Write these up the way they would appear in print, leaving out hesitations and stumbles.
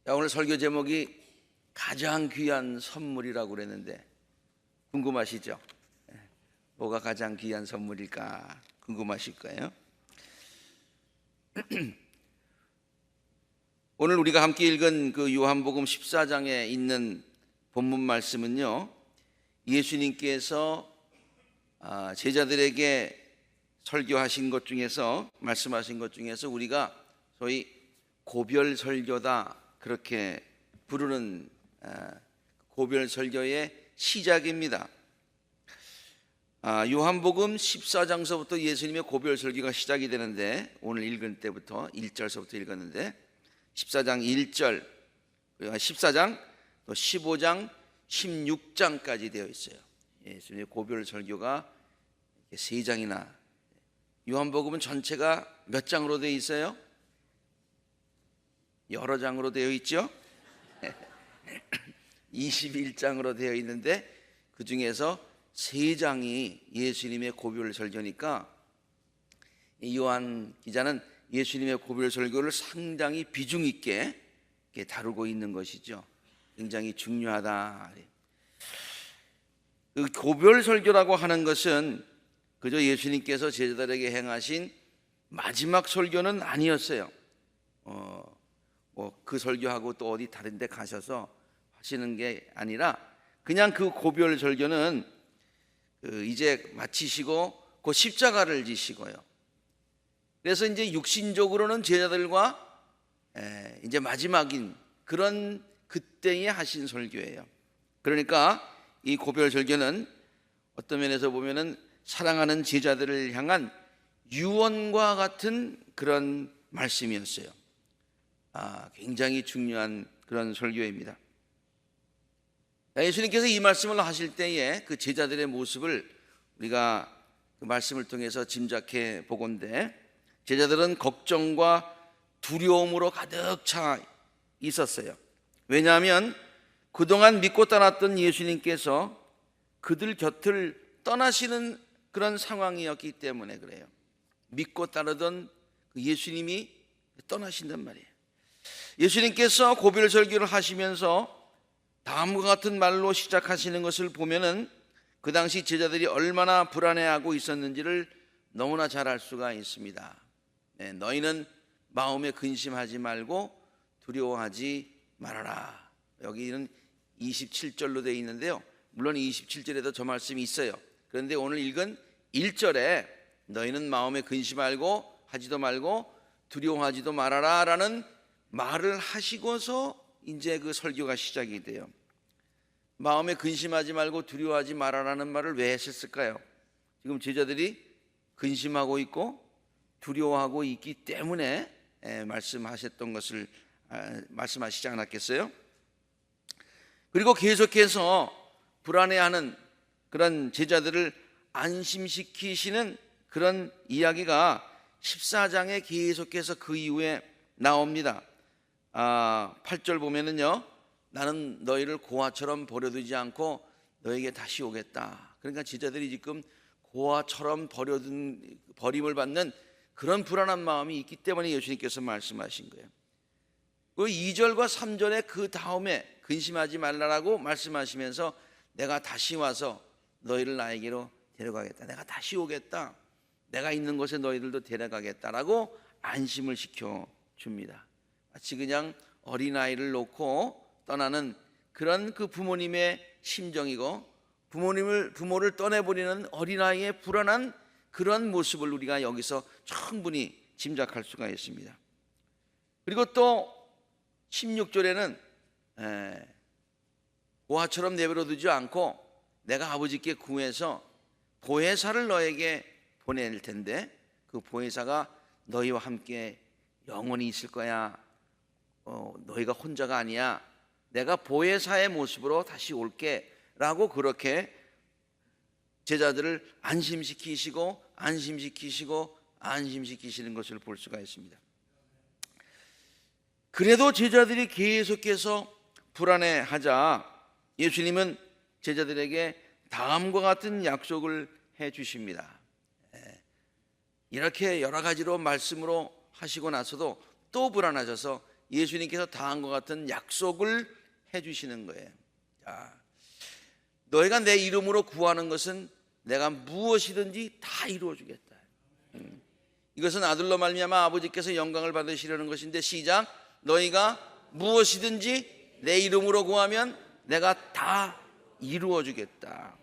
자, 오늘 설교 제목이 가장 귀한 선물이라고 그랬는데 궁금하시죠? 뭐가 가장 귀한 선물일까 궁금하실 거예요. 오늘 우리가 함께 읽은 그 요한복음 14장에 있는 본문 말씀은요, 예수님께서 제자들에게 설교하신 것 중에서, 말씀하신 것 중에서 우리가 소위 고별 설교다 그렇게 부르는 고별 설교의 시작입니다. 요한복음 14장서부터 예수님의 고별 설교가 시작이 되는데, 오늘 읽은 때부터 1절서부터 읽었는데 14장 1절, 14장, 또 15장, 16장까지 되어 있어요. 예수님의 고별 설교가 3장이나, 요한복음은 전체가 몇 장으로 되어 있어요? 여러 장으로 되어 있죠. 21장으로 되어 있는데 그 중에서 3장이 예수님의 고별 설교니까 요한 기자는 예수님의 고별 설교를 상당히 비중 있게 다루고 있는 것이죠. 굉장히 중요하다. 그 고별 설교라고 하는 것은 그저 예수님께서 제자들에게 행하신 마지막 설교는 아니었어요. 그 설교하고 또 어디 다른 데 가셔서 하시는 게 아니라 그냥 그 고별 설교는 이제 마치시고 그 십자가를 지시고요. 그래서 이제 육신적으로는 제자들과 이제 마지막인 그런 그때에 하신 설교예요. 그러니까 이 고별 설교는 어떤 면에서 보면은 사랑하는 제자들을 향한 유언과 같은 그런 말씀이었어요. 굉장히 중요한 그런 설교입니다. 예수님께서 이 말씀을 하실 때에 그 제자들의 모습을 우리가 그 말씀을 통해서 짐작해 보건대, 제자들은 걱정과 두려움으로 가득 차 있었어요. 왜냐하면 그동안 믿고 따랐던 예수님께서 그들 곁을 떠나시는 그런 상황이었기 때문에 그래요. 믿고 따르던 그 예수님이 떠나신단 말이에요. 예수님께서 고별 설교를 하시면서 다음과 같은 말로 시작하시는 것을 보면은 그 당시 제자들이 얼마나 불안해하고 있었는지를 너무나 잘 알 수가 있습니다. 너희는 마음에 근심하지 말고 두려워하지 말아라. 여기는 27절로 되어 있는데요, 물론 27절에도 저 말씀이 있어요. 그런데 오늘 읽은 1절에 너희는 마음에 근심하고 하지도 말고 두려워하지도 말아라 라는 말을 하시고서 이제 그 설교가 시작이 돼요. 마음에 근심하지 말고 두려워하지 말아라는 말을 왜 하셨을까요? 지금 제자들이 근심하고 있고 두려워하고 있기 때문에 말씀하셨던 것을 말씀하시지 않았겠어요? 그리고 계속해서 불안해하는 그런 제자들을 안심시키시는 그런 이야기가 14장에 계속해서 그 이후에 나옵니다. 8절 보면은요, 나는 너희를 고아처럼 버려두지 않고 너에게 다시 오겠다. 그러니까 제자들이 지금 고아처럼 버림을 받는 그런 불안한 마음이 있기 때문에 예수님께서 말씀하신 거예요. 그 2절과 3절에 그 다음에 근심하지 말라라고 말씀하시면서 내가 다시 와서 너희를 나에게로 데려가겠다. 내가 다시 오겠다. 내가 있는 곳에 너희들도 데려가겠다라고 안심을 시켜줍니다. 마치 그냥 어린아이를 놓고 떠나는 그런 그 부모님의 심정이고, 부모를 떠내버리는 어린아이의 불안한 그런 모습을 우리가 여기서 충분히 짐작할 수가 있습니다. 그리고 또 16절에는 고아처럼 내버려두지 않고 내가 아버지께 구해서 보혜사를 너에게 보낼 텐데 그 보혜사가 너희와 함께 영원히 있을 거야. 너희가 혼자가 아니야. 내가 보혜사의 모습으로 다시 올게 라고 그렇게 제자들을 안심시키시고 안심시키시는 것을 볼 수가 있습니다. 그래도 제자들이 계속해서 불안해하자 예수님은 제자들에게 다음과 같은 약속을 해 주십니다. 이렇게 여러 가지로 말씀으로 하시고 나서도 또 불안하셔서 예수님께서 다한 것 같은 약속을 해주시는 거예요. 자, 너희가 내 이름으로 구하는 것은 내가 무엇이든지 다 이루어 주겠다. 이것은 아들로 말미암아 아버지께서 영광을 받으시려는 것인데, 시작. 너희가 무엇이든지 내 이름으로 구하면 내가 다 이루어 주겠다.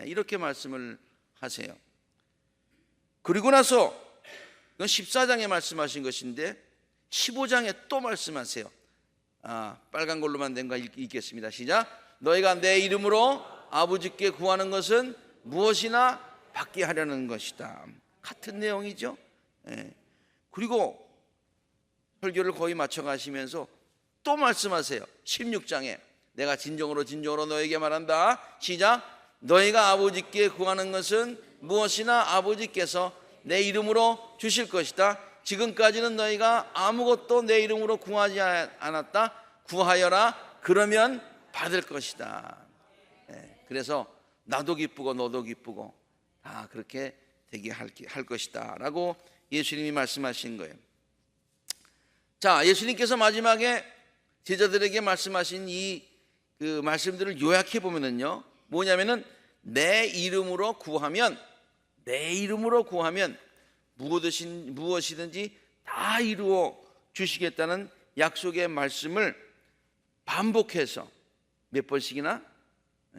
이렇게 말씀을 하세요. 그리고 나서 이건 14장에 말씀하신 것인데 15장에 또 말씀하세요. 빨간 걸로만 된 거 읽겠습니다. 시작. 너희가 내 이름으로 아버지께 구하는 것은 무엇이나 받게 하려는 것이다. 같은 내용이죠. 그리고 설교를 거의 마쳐 가시면서 또 말씀하세요. 16장에 내가 진정으로 너에게 말한다. 시작. 너희가 아버지께 구하는 것은 무엇이나 아버지께서 내 이름으로 주실 것이다. 지금까지는 너희가 아무것도 내 이름으로 구하지 않았다. 구하여라. 그러면 받을 것이다. 그래서 나도 기쁘고 너도 기쁘고 다 그렇게 되게 할 것이다 라고 예수님이 말씀하신 거예요. 자, 예수님께서 마지막에 제자들에게 말씀하신 그 말씀들을 요약해 보면은요, 뭐냐면은 내 이름으로 구하면 무엇이든지 다 이루어 주시겠다는 약속의 말씀을 반복해서 몇 번씩이나?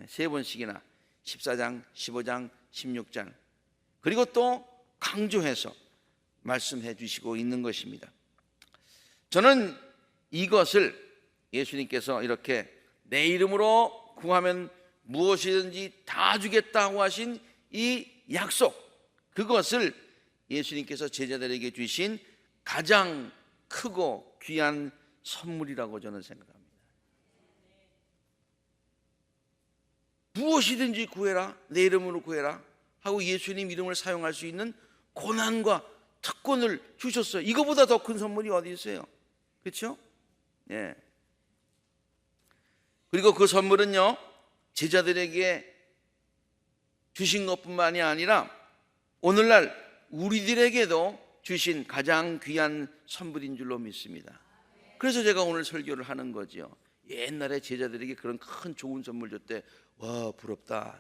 3번씩이나 14장, 15장, 16장 그리고 또 강조해서 말씀해 주시고 있는 것입니다. 저는 이것을 예수님께서 이렇게 내 이름으로 구하면 무엇이든지 다 주겠다고 하신 이 약속, 그것을 예수님께서 제자들에게 주신 가장 크고 귀한 선물이라고 저는 생각합니다. 무엇이든지 구해라, 내 이름으로 구해라 하고 예수님 이름을 사용할 수 있는 고난과 특권을 주셨어요. 이거보다 더 큰 선물이 어디 있어요? 그렇죠? 예. 그리고 그 선물은요, 제자들에게 주신 것뿐만이 아니라 오늘날 우리들에게도 주신 가장 귀한 선물인 줄로 믿습니다. 그래서 제가 오늘 설교를 하는 거죠. 옛날에 제자들에게 그런 큰 좋은 선물 줬대. 와, 부럽다.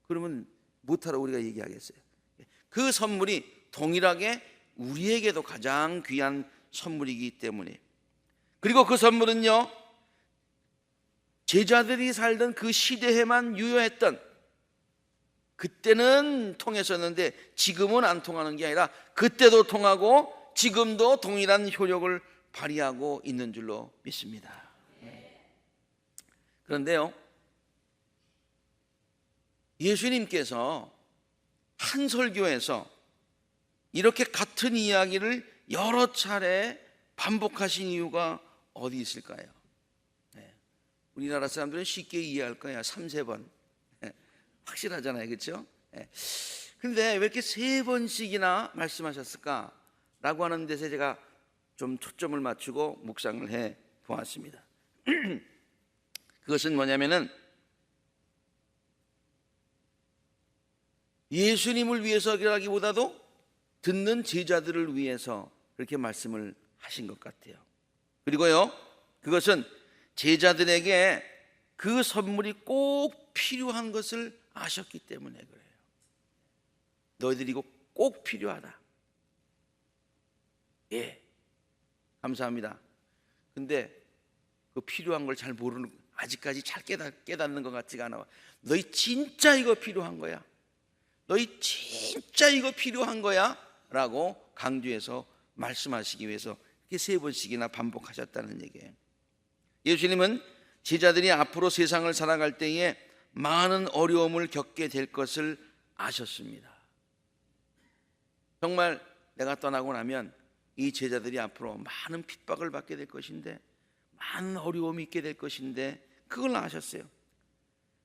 그러면 못하러 우리가 얘기하겠어요. 그 선물이 동일하게 우리에게도 가장 귀한 선물이기 때문에. 그리고 그 선물은요, 제자들이 살던 그 시대에만 유효했던, 그때는 통했었는데 지금은 안 통하는 게 아니라 그때도 통하고 지금도 동일한 효력을 발휘하고 있는 줄로 믿습니다. 그런데요, 예수님께서 한 설교에서 이렇게 같은 이야기를 여러 차례 반복하신 이유가 어디 있을까요? 우리나라 사람들은 쉽게 이해할 거야. 3-4번 확실하잖아요, 그렇죠? 그런데 왜 이렇게 3번씩이나 말씀하셨을까? 라고 하는 데서 제가 좀 초점을 맞추고 묵상을 해 보았습니다. 그것은 뭐냐면은 예수님을 위해서라기보다도 듣는 제자들을 위해서 그렇게 말씀을 하신 것 같아요. 그리고요, 그것은 제자들에게 그 선물이 꼭 필요한 것을 아셨기 때문에 그래요. 너희들이 이거 꼭 필요하다. 예, 감사합니다. 근데 그 필요한 걸 잘 모르는, 아직까지 잘 깨닫는 것 같지가 않아. 너희 진짜 이거 필요한 거야? 너희 진짜 이거 필요한 거야? 라고 강조해서 말씀하시기 위해서 이렇게 3번씩이나 반복하셨다는 얘기예요. 예수님은 제자들이 앞으로 세상을 살아갈 때에 많은 어려움을 겪게 될 것을 아셨습니다. 정말 내가 떠나고 나면 이 제자들이 앞으로 많은 핍박을 받게 될 것인데, 많은 어려움이 있게 될 것인데 그걸 아셨어요.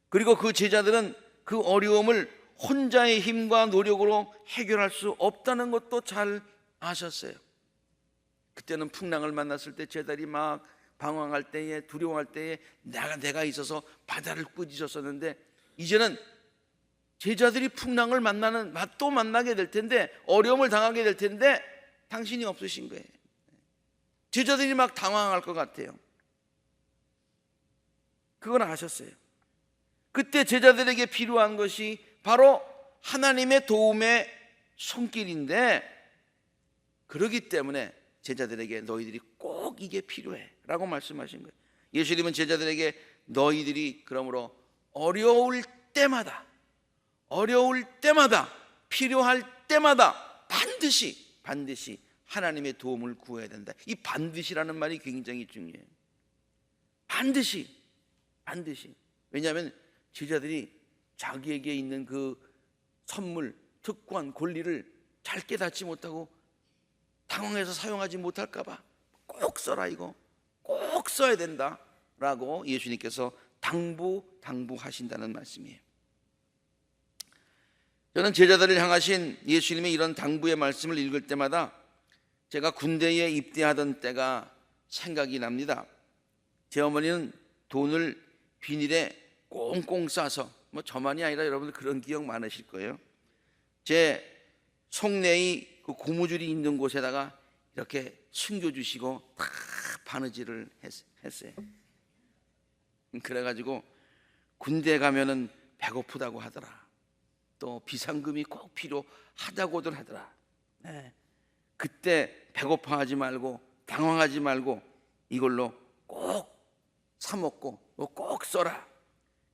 그리고 그 제자들은 그 어려움을 혼자의 힘과 노력으로 해결할 수 없다는 것도 잘 아셨어요. 그때는 풍랑을 만났을 때 제자들이 막 방황할 때에, 두려워할 때에 내가 있어서 바다를 꾸짖었었는데, 이제는 제자들이 풍랑을 또 만나게 될 텐데, 어려움을 당하게 될 텐데 당신이 없으신 거예요. 제자들이 막 당황할 것 같아요. 그건 아셨어요. 그때 제자들에게 필요한 것이 바로 하나님의 도움의 손길인데, 그러기 때문에 제자들에게 너희들이 꼭 이게 필요해 라고 말씀하신 거예요. 예수님은 제자들에게 너희들이 그러므로 어려울 때마다 필요할 때마다 반드시 하나님의 도움을 구해야 된다. 이 반드시라는 말이 굉장히 중요해요. 반드시. 왜냐하면 제자들이 자기에게 있는 그 선물, 특권, 권리를 잘 깨닫지 못하고 당황해서 사용하지 못할까 봐 꼭 써라, 이거 꼭 써야 된다 라고 예수님께서 당부하신다는 말씀이에요. 저는 제자들을 향하신 예수님의 이런 당부의 말씀을 읽을 때마다 제가 군대에 입대하던 때가 생각이 납니다. 제 어머니는 돈을 비닐에 꽁꽁 싸서, 저만이 아니라 여러분들 그런 기억 많으실 거예요. 제 속내의 그 고무줄이 있는 곳에다가 이렇게 숨겨주시고 다 바느질을 했어요. 그래가지고 군대 가면은 배고프다고 하더라. 또 비상금이 꼭 필요하다고들 하더라. 그때 배고파하지 말고 당황하지 말고 이걸로 꼭 사 먹고 꼭 써라.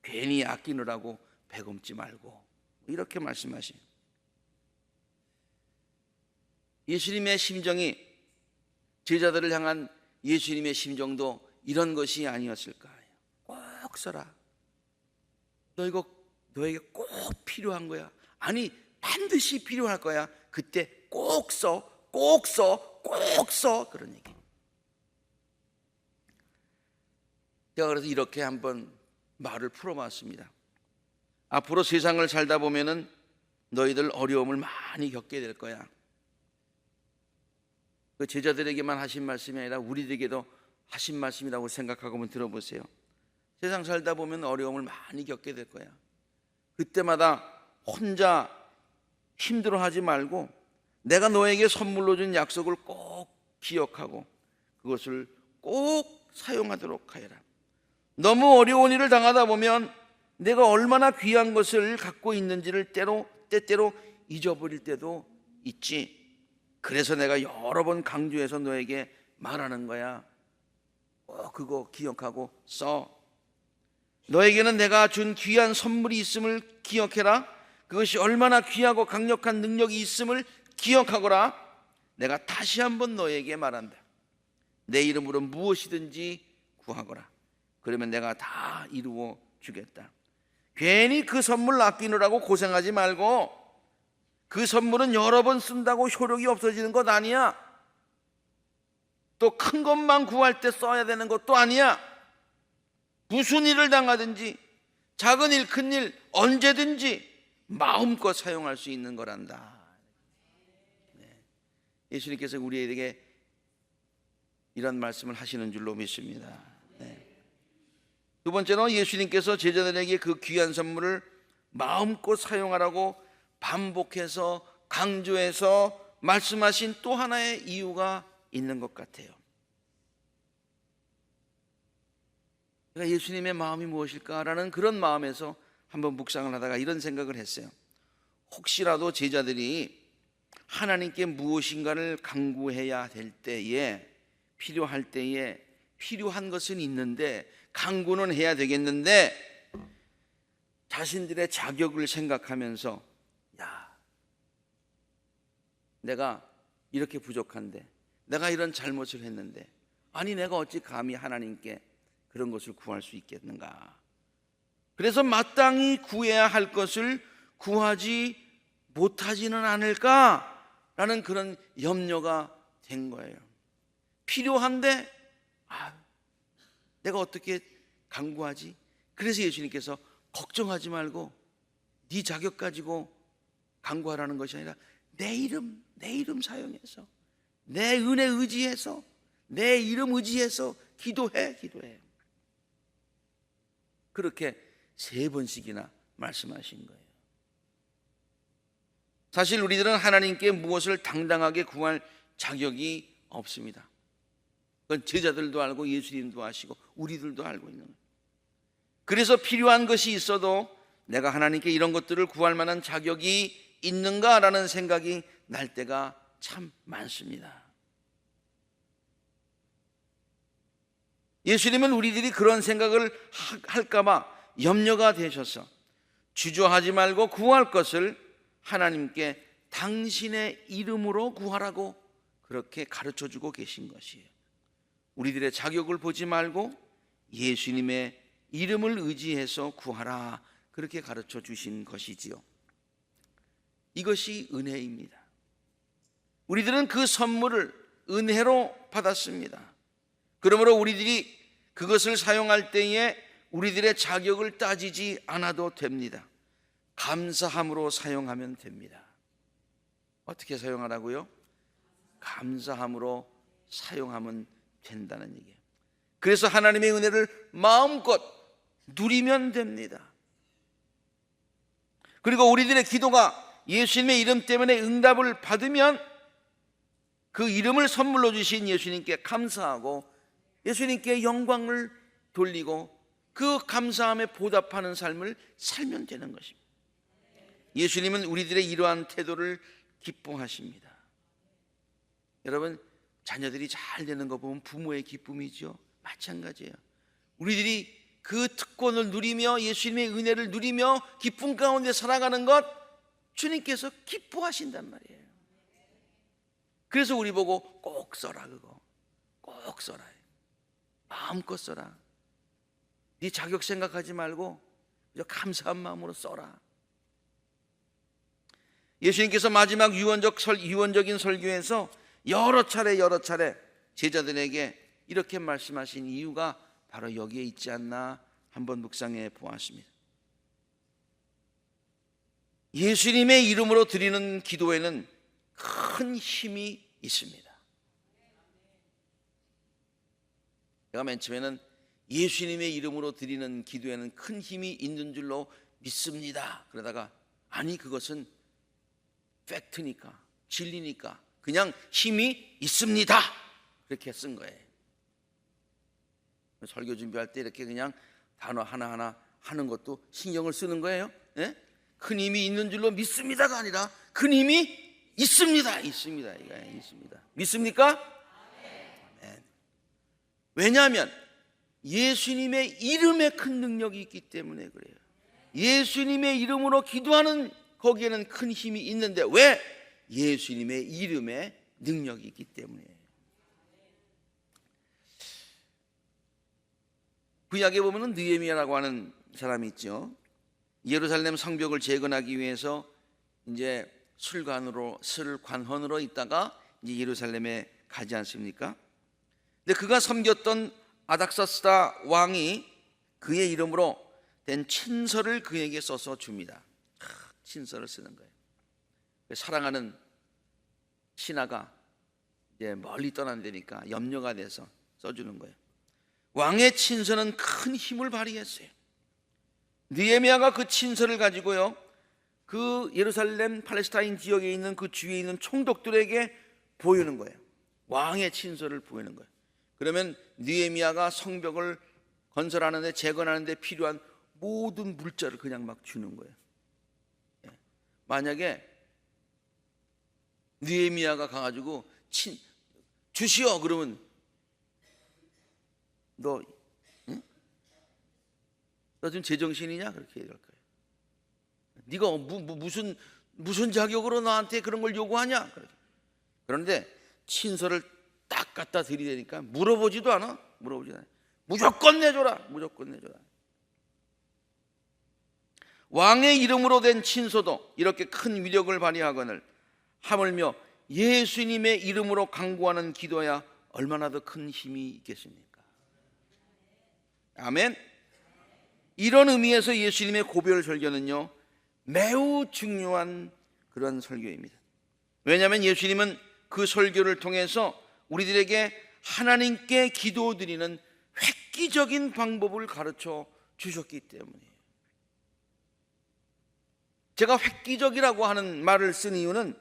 괜히 아끼느라고 배굶지 말고, 이렇게 말씀하시요. 예수님의 심정이, 제자들을 향한 예수님의 심정도 이런 것이 아니었을까요? 꼭 써라. 너에게 꼭 필요한 거야. 아니, 반드시 필요할 거야. 그때 꼭 써. 그런 얘기. 제가 그래서 이렇게 한번 말을 풀어봤습니다. 앞으로 세상을 살다 보면은 너희들 어려움을 많이 겪게 될 거야. 그 제자들에게만 하신 말씀이 아니라 우리들에게도 하신 말씀이라고 생각하고 한번 들어보세요. 세상 살다 보면 어려움을 많이 겪게 될 거야. 그때마다 혼자 힘들어하지 말고 내가 너에게 선물로 준 약속을 꼭 기억하고 그것을 꼭 사용하도록 하여라. 너무 어려운 일을 당하다 보면 내가 얼마나 귀한 것을 갖고 있는지를 때때로 잊어버릴 때도 있지. 그래서 내가 여러 번 강조해서 너에게 말하는 거야. 그거 기억하고 써. 너에게는 내가 준 귀한 선물이 있음을 기억해라. 그것이 얼마나 귀하고 강력한 능력이 있음을 기억하거라. 내가 다시 한번 너에게 말한다. 내 이름으로 무엇이든지 구하거라. 그러면 내가 다 이루어 주겠다. 괜히 그 선물 아끼느라고 고생하지 말고, 그 선물은 여러 번 쓴다고 효력이 없어지는 것 아니야. 또 큰 것만 구할 때 써야 되는 것도 아니야. 무슨 일을 당하든지 작은 일, 큰 일 언제든지 마음껏 사용할 수 있는 거란다. 예수님께서 우리에게 이런 말씀을 하시는 줄로 믿습니다. 두 번째로 예수님께서 제자들에게 그 귀한 선물을 마음껏 사용하라고 반복해서 강조해서 말씀하신 또 하나의 이유가 있는 것 같아요. 그러니까 예수님의 마음이 무엇일까라는 그런 마음에서 한번 묵상을 하다가 이런 생각을 했어요. 혹시라도 제자들이 하나님께 무엇인가를 간구해야 될 때에, 필요할 때에 필요한 것은 있는데 간구는 해야 되겠는데 자신들의 자격을 생각하면서 내가 이렇게 부족한데, 내가 이런 잘못을 했는데, 아니 내가 어찌 감히 하나님께 그런 것을 구할 수 있겠는가. 그래서 마땅히 구해야 할 것을 구하지 못하지는 않을까라는 그런 염려가 된 거예요. 필요한데 내가 어떻게 간구하지? 그래서 예수님께서 걱정하지 말고 네 자격 가지고 간구하라는 것이 아니라 내 이름 사용해서, 내 은혜 의지해서, 내 이름 의지해서 기도해. 그렇게 3번씩이나 말씀하신 거예요. 사실 우리들은 하나님께 무엇을 당당하게 구할 자격이 없습니다. 그건 제자들도 알고 예수님도 아시고 우리들도 알고 있는 거예요. 그래서 필요한 것이 있어도 내가 하나님께 이런 것들을 구할 만한 자격이 있는가라는 생각이 날 때가 참 많습니다. 예수님은 우리들이 그런 생각을 할까봐 염려가 되셔서 주저하지 말고 구할 것을 하나님께 당신의 이름으로 구하라고 그렇게 가르쳐주고 계신 것이에요. 우리들의 자격을 보지 말고 예수님의 이름을 의지해서 구하라, 그렇게 가르쳐 주신 것이지요. 이것이 은혜입니다. 우리들은 그 선물을 은혜로 받았습니다. 그러므로 우리들이 그것을 사용할 때에 우리들의 자격을 따지지 않아도 됩니다. 감사함으로 사용하면 됩니다. 어떻게 사용하라고요? 감사함으로 사용하면 된다는 얘기예요. 그래서 하나님의 은혜를 마음껏 누리면 됩니다. 그리고 우리들의 기도가 예수님의 이름 때문에 응답을 받으면 그 이름을 선물로 주신 예수님께 감사하고 예수님께 영광을 돌리고 그 감사함에 보답하는 삶을 살면 되는 것입니다. 예수님은 우리들의 이러한 태도를 기뻐하십니다. 여러분, 자녀들이 잘 되는 거 보면 부모의 기쁨이죠. 마찬가지예요. 우리들이 그 특권을 누리며 예수님의 은혜를 누리며 기쁨 가운데 살아가는 것 주님께서 기뻐하신단 말이에요. 그래서 우리 보고 꼭 써라, 그거 꼭 써라, 마음껏 써라. 네 자격 생각하지 말고 감사한 마음으로 써라. 예수님께서 마지막 유언적인 설교에서 여러 차례 제자들에게 이렇게 말씀하신 이유가 바로 여기에 있지 않나 한번 묵상해 보았습니다. 예수님의 이름으로 드리는 기도에는 큰 힘이 있습니다. 제가 맨 처음에는 예수님의 이름으로 드리는 기도에는 큰 힘이 있는 줄로 믿습니다. 그러다가 아니, 그것은 팩트니까, 진리니까 그냥 힘이 있습니다, 그렇게 쓴 거예요. 설교 준비할 때 이렇게 그냥 단어 하나하나 하는 것도 신경을 쓰는 거예요. 예? 큰 힘이 있는 줄로 믿습니다가 아니라 큰 힘이 있습니다. 있습니다. 믿습니까? 네. 왜냐하면 예수님의 이름에 큰 능력이 있기 때문에 그래요. 예수님의 이름으로 기도하는 거기에는 큰 힘이 있는데 왜? 예수님의 이름에 능력이 있기 때문에. 구약에 보면은 느헤미야라고 하는 사람이 있죠. 예루살렘 성벽을 재건하기 위해서 이제 술관원으로 있다가 이제 예루살렘에 가지 않습니까? 근데 그가 섬겼던 아닥사스다 왕이 그의 이름으로 된 친서를 그에게 써서 줍니다. 친서를 쓰는 거예요. 사랑하는 신하가 이제 멀리 떠난다니까 염려가 돼서 써주는 거예요. 왕의 친서는 큰 힘을 발휘했어요. 느헤미야가 그 친서를 가지고요, 그 예루살렘 팔레스타인 지역에 있는 그 주위에 있는 총독들에게 보이는 거예요. 왕의 친서를 보이는 거예요. 그러면 느헤미야가 성벽을 건설하는데, 재건하는데 필요한 모든 물자를 그냥 막 주는 거예요. 만약에 느헤미야가 가가지고 주시오 그러면 너 지금 제정신이냐? 그렇게 얘기할 거예요. 네가 무슨 자격으로 나한테 그런 걸 요구하냐? 그런데 친서를 딱 갖다 드리려니까 물어보지도 않아. 무조건 내줘라. 왕의 이름으로 된 친서도 이렇게 큰 위력을 발휘하거늘 하물며 예수님의 이름으로 간구하는 기도야 얼마나 더 큰 힘이 있겠습니까? 아멘. 이런 의미에서 예수님의 고별 설교는요, 매우 중요한 그런 설교입니다. 왜냐하면 예수님은 그 설교를 통해서 우리들에게 하나님께 기도드리는 획기적인 방법을 가르쳐 주셨기 때문이에요. 제가 획기적이라고 하는 말을 쓴 이유는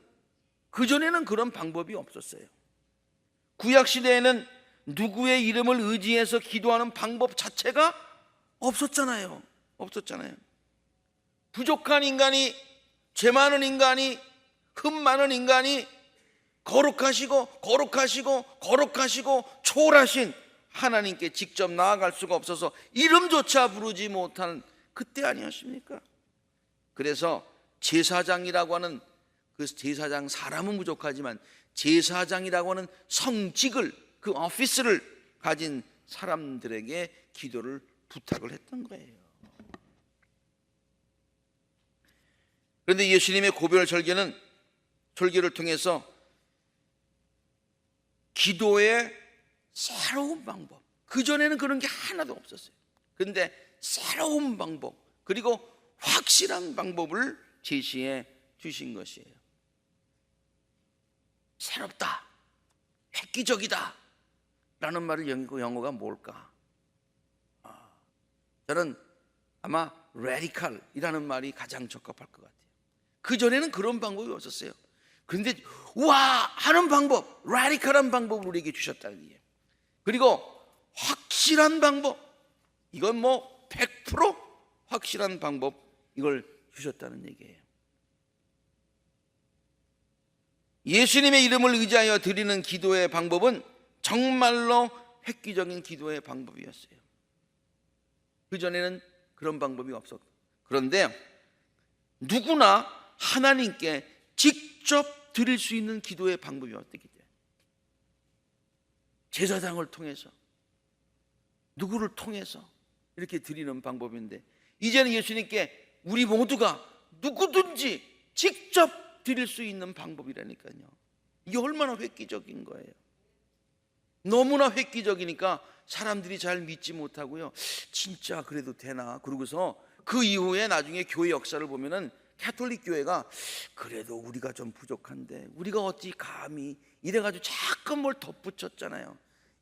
그전에는 그런 방법이 없었어요. 구약 시대에는 누구의 이름을 의지해서 기도하는 방법 자체가 없었잖아요. 부족한 인간이, 죄 많은 인간이, 흠 많은 인간이 거룩하시고 초월하신 하나님께 직접 나아갈 수가 없어서 이름조차 부르지 못하는 그때 아니었습니까? 그래서 제사장이라고 하는 그 제사장, 사람은 부족하지만 제사장이라고 하는 성직을, 그 오피스를 가진 사람들에게 기도를 부탁을 했던 거예요. 그런데 예수님의 고별 설교를 통해서 기도의 새로운 방법, 그전에는 그런 게 하나도 없었어요. 그런데 새로운 방법, 그리고 확실한 방법을 제시해 주신 것이에요. 새롭다, 획기적이다 라는 말을 영어가 뭘까? 저는 아마 radical이라는 말이 가장 적합할 것 같아요. 그전에는 그런 방법이 없었어요. 그런데 와 하는 방법, radical한 방법을 우리에게 주셨다는 얘기예요. 그리고 확실한 방법, 이건 뭐 100% 확실한 방법, 이걸 주셨다는 얘기예요. 예수님의 이름을 의지하여 드리는 기도의 방법은 정말로 획기적인 기도의 방법이었어요. 그전에는 그런 방법이 없었고, 그런데 누구나 하나님께 직접 드릴 수 있는 기도의 방법이 어떻게 돼요? 제사장을 통해서, 누구를 통해서 이렇게 드리는 방법인데, 이제는 예수님께 우리 모두가 누구든지 직접 드릴 수 있는 방법이라니까요. 이게 얼마나 획기적인 거예요. 너무나 획기적이니까 사람들이 잘 믿지 못하고요, 진짜 그래도 되나? 그러고서 그 이후에 나중에 교회 역사를 보면은 가톨릭 교회가 그래도 우리가 좀 부족한데 우리가 어찌 감히 이래가지고 자꾸 뭘 덧붙였잖아요.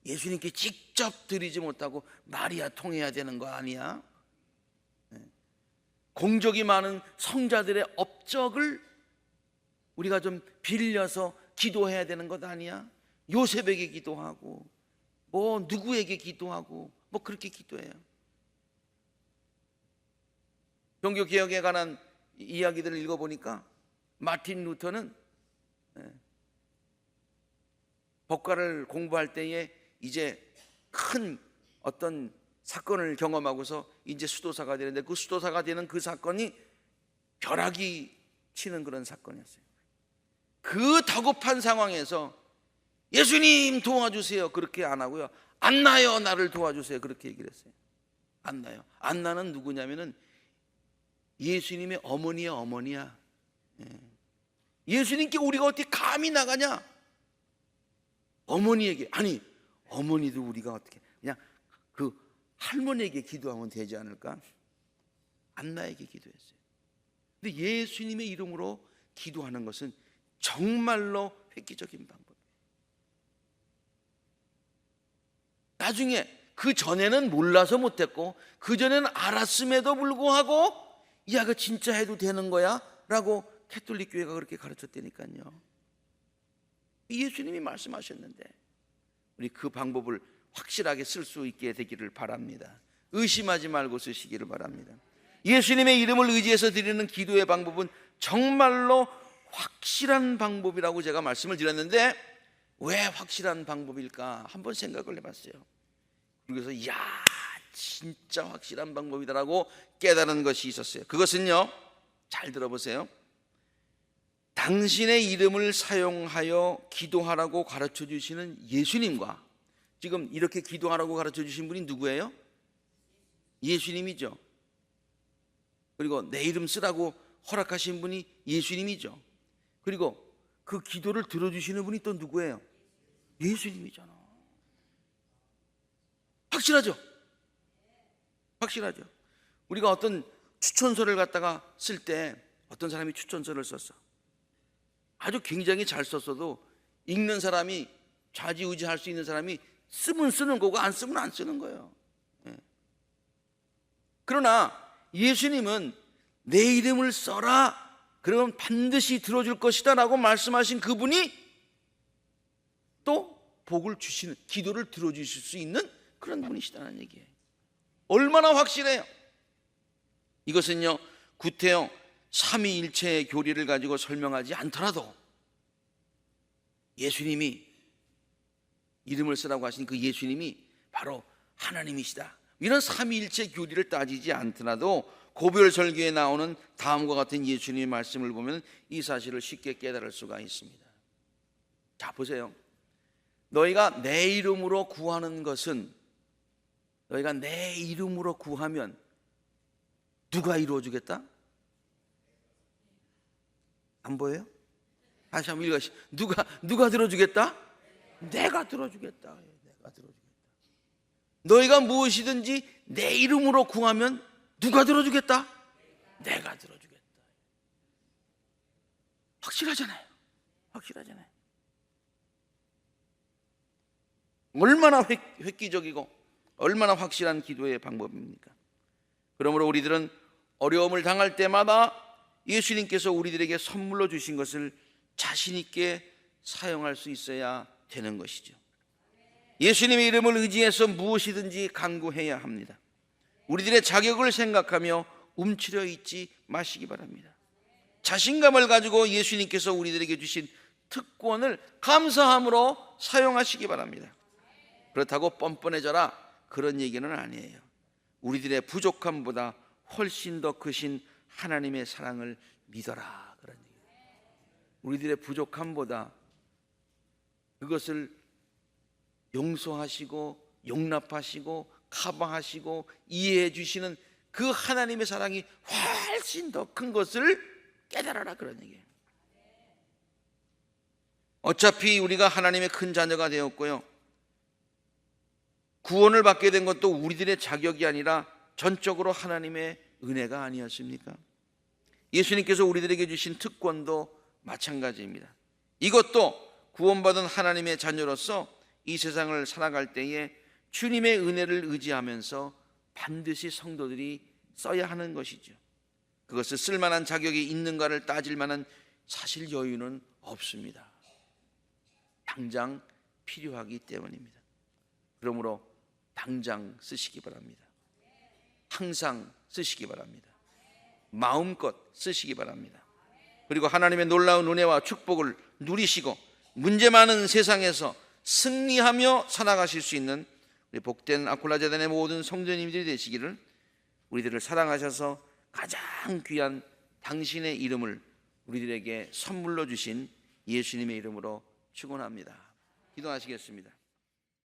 예수님께 직접 드리지 못하고 마리아 통해야 되는 거 아니야? 공적이 많은 성자들의 업적을 우리가 좀 빌려서 기도해야 되는 것 아니야? 요셉에게 기도하고 뭐 누구에게 기도하고 뭐 그렇게 기도해요. 종교개혁에 관한 이야기들을 읽어보니까 마틴 루터는 법과를 공부할 때에 이제 큰 어떤 사건을 경험하고서 이제 수도사가 되는데, 그 수도사가 되는 그 사건이 벼락이 치는 그런 사건이었어요. 그 다급한 상황에서 예수님 도와주세요 그렇게 안 하고요, 안나요 나를 도와주세요 그렇게 얘기를 했어요. 안나요, 안나는 누구냐면은 예수님의 어머니의 어머니야. 예수님께 우리가 어떻게 감히 나가냐? 어머니에게, 아니 어머니도 우리가 어떻게 그냥 그 할머니에게 기도하면 되지 않을까? 안나에게 기도했어요. 근데 예수님의 이름으로 기도하는 것은 정말로 획기적인 방법이에요. 나중에 그 전에는 몰라서 못했고 그 전에는 알았음에도 불구하고 야, 그 진짜 해도 되는 거야? 라고 가톨릭 교회가 그렇게 가르쳤다니까요. 예수님이 말씀하셨는데 우리 그 방법을 확실하게 쓸 수 있게 되기를 바랍니다. 의심하지 말고 쓰시기를 바랍니다. 예수님의 이름을 의지해서 드리는 기도의 방법은 정말로 확실한 방법이라고 제가 말씀을 드렸는데, 왜 확실한 방법일까 한번 생각을 해봤어요. 그래서 야, 진짜 확실한 방법이다라고 깨달은 것이 있었어요. 그것은요, 잘 들어보세요. 당신의 이름을 사용하여 기도하라고 가르쳐 주시는 예수님과 지금 이렇게 기도하라고 가르쳐 주신 분이 누구예요? 예수님이죠. 그리고 내 이름 쓰라고 허락하신 분이 예수님이죠. 그리고 그 기도를 들어주시는 분이 또 누구예요? 예수님이잖아. 확실하죠? 확실하죠. 우리가 어떤 추천서를 갖다가 쓸 때 어떤 사람이 추천서를 썼어. 아주 굉장히 잘 썼어도 읽는 사람이, 좌지우지할 수 있는 사람이 쓰면 쓰는 거고 안 쓰면 안 쓰는 거예요. 그러나 예수님은 내 이름을 써라, 그러면 반드시 들어줄 것이다 라고 말씀하신 그분이 또 복을 주시는, 기도를 들어주실 수 있는 그런 분이시다는 얘기예요. 얼마나 확실해요. 이것은요, 구태여 삼위일체의 교리를 가지고 설명하지 않더라도 예수님이 이름을 쓰라고 하신 그 예수님이 바로 하나님이시다, 이런 삼위일체 교리를 따지지 않더라도 고별설교에 나오는 다음과 같은 예수님의 말씀을 보면 이 사실을 쉽게 깨달을 수가 있습니다. 자, 보세요. 너희가 내 이름으로 구하는 것은, 너희가 내 이름으로 구하면 누가 이루어주겠다? 안 보여요? 다시 한번 읽으시. 누가 들어주겠다? 내가 들어주겠다. 내가 들어주겠다. 너희가 무엇이든지 내 이름으로 구하면 누가 들어주겠다? 내가 들어주겠다. 확실하잖아요. 확실하잖아요. 얼마나 획기적이고 얼마나 확실한 기도의 방법입니까? 그러므로 우리들은 어려움을 당할 때마다 예수님께서 우리들에게 선물로 주신 것을 자신 있게 사용할 수 있어야 되는 것이죠. 예수님의 이름을 의지해서 무엇이든지 간구해야 합니다. 우리들의 자격을 생각하며 움츠려 있지 마시기 바랍니다. 자신감을 가지고 예수님께서 우리들에게 주신 특권을 감사함으로 사용하시기 바랍니다. 그렇다고 뻔뻔해져라, 그런 얘기는 아니에요. 우리들의 부족함보다 훨씬 더 크신 하나님의 사랑을 믿어라, 그런 얘기예요. 우리들의 부족함보다 그것을 용서하시고 용납하시고 커버하시고 이해해 주시는 그 하나님의 사랑이 훨씬 더 큰 것을 깨달아라, 그런 얘기예요. 어차피 우리가 하나님의 큰 자녀가 되었고요, 구원을 받게 된 것도 우리들의 자격이 아니라 전적으로 하나님의 은혜가 아니었습니까? 예수님께서 우리들에게 주신 특권도 마찬가지입니다. 이것도 구원받은 하나님의 자녀로서 이 세상을 살아갈 때에 주님의 은혜를 의지하면서 반드시 성도들이 써야 하는 것이죠. 그것을 쓸만한 자격이 있는가를 따질 만한 사실 여유는 없습니다. 당장 필요하기 때문입니다. 그러므로 당장 쓰시기 바랍니다. 항상 쓰시기 바랍니다. 마음껏 쓰시기 바랍니다. 그리고 하나님의 놀라운 은혜와 축복을 누리시고 문제 많은 세상에서 승리하며 살아가실 수 있는 우리 복된 아굴라 재단의 모든 성도님들이 되시기를, 우리들을 사랑하셔서 가장 귀한 당신의 이름을 우리들에게 선물로 주신 예수님의 이름으로 축원합니다. 기도하시겠습니다.